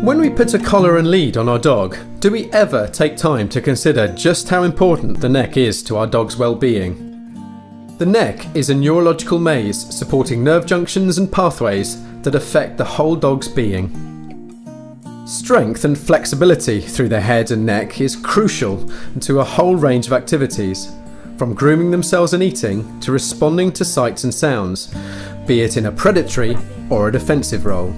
When we put a collar and lead on our dog, do we ever take time to consider just how important the neck is to our dog's well-being? The neck is a neurological maze supporting nerve junctions and pathways that affect the whole dog's being. Strength and flexibility through the head and neck is crucial to a whole range of activities, from grooming themselves and eating to responding to sights and sounds, be it in a predatory or a defensive role.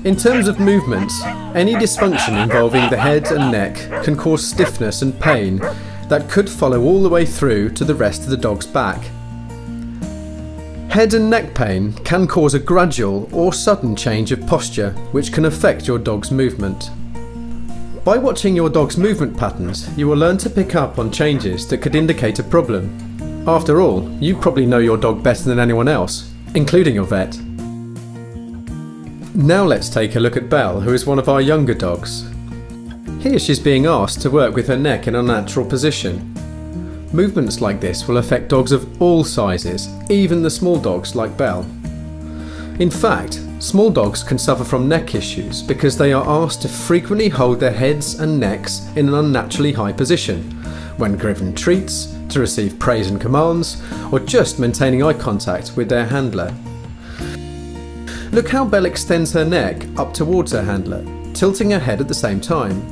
In terms of movement, any dysfunction involving the head and neck can cause stiffness and pain that could follow all the way through to the rest of the dog's back. Head and neck pain can cause a gradual or sudden change of posture which can affect your dog's movement. By watching your dog's movement patterns, you will learn to pick up on changes that could indicate a problem. After all, you probably know your dog better than anyone else, including your vet. Now let's take a look at Belle, who is one of our younger dogs. Here she's being asked to work with her neck in a natural position. Movements like this will affect dogs of all sizes, even the small dogs like Belle. In fact, small dogs can suffer from neck issues because they are asked to frequently hold their heads and necks in an unnaturally high position, when given treats, to receive praise and commands, or just maintaining eye contact with their handler. Look how Belle extends her neck up towards her handler, tilting her head at the same time.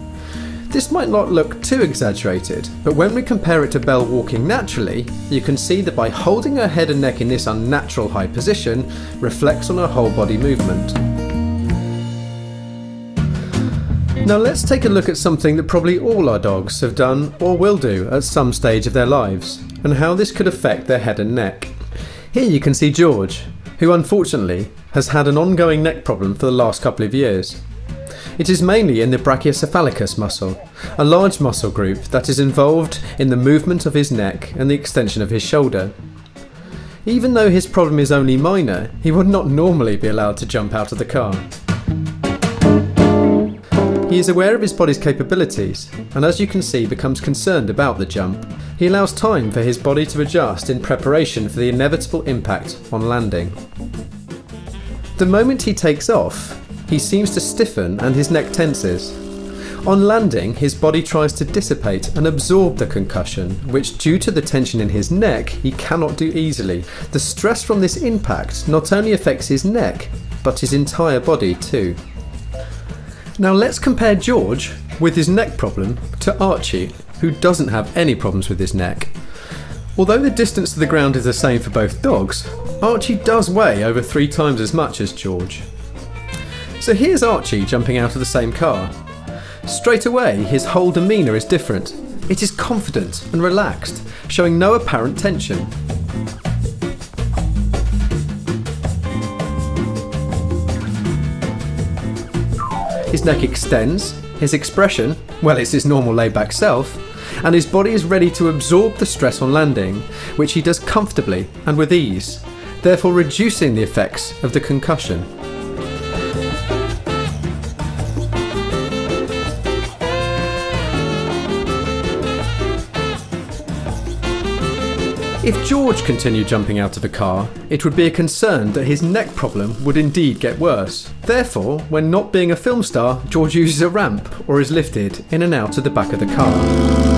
This might not look too exaggerated, but when we compare it to Belle walking naturally, you can see that by holding her head and neck in this unnatural high position reflects on her whole body movement. Now let's take a look at something that probably all our dogs have done or will do at some stage of their lives, and how this could affect their head and neck. Here you can see George, who unfortunately has had an ongoing neck problem for the last couple of years. It is mainly in the brachiocephalicus muscle, a large muscle group that is involved in the movement of his neck and the extension of his shoulder. Even though his problem is only minor, he would not normally be allowed to jump out of the car. He is aware of his body's capabilities, and as you can see becomes concerned about the jump. He allows time for his body to adjust in preparation for the inevitable impact on landing. The moment he takes off, he seems to stiffen and his neck tenses. On landing, his body tries to dissipate and absorb the concussion, which due to the tension in his neck, he cannot do easily. The stress from this impact not only affects his neck, but his entire body too. Now let's compare George, with his neck problem, to Archie, who doesn't have any problems with his neck. Although the distance to the ground is the same for both dogs, Archie does weigh over 3 times as much as George. So here's Archie jumping out of the same car. Straight away, his whole demeanour is different. It is confident and relaxed, showing no apparent tension. His neck extends, his expression, well, it's his normal laid-back self, and his body is ready to absorb the stress on landing, which he does comfortably and with ease, therefore reducing the effects of the concussion. If George continued jumping out of the car, it would be a concern that his neck problem would indeed get worse. Therefore, when not being a film star, George uses a ramp or is lifted in and out of the back of the car.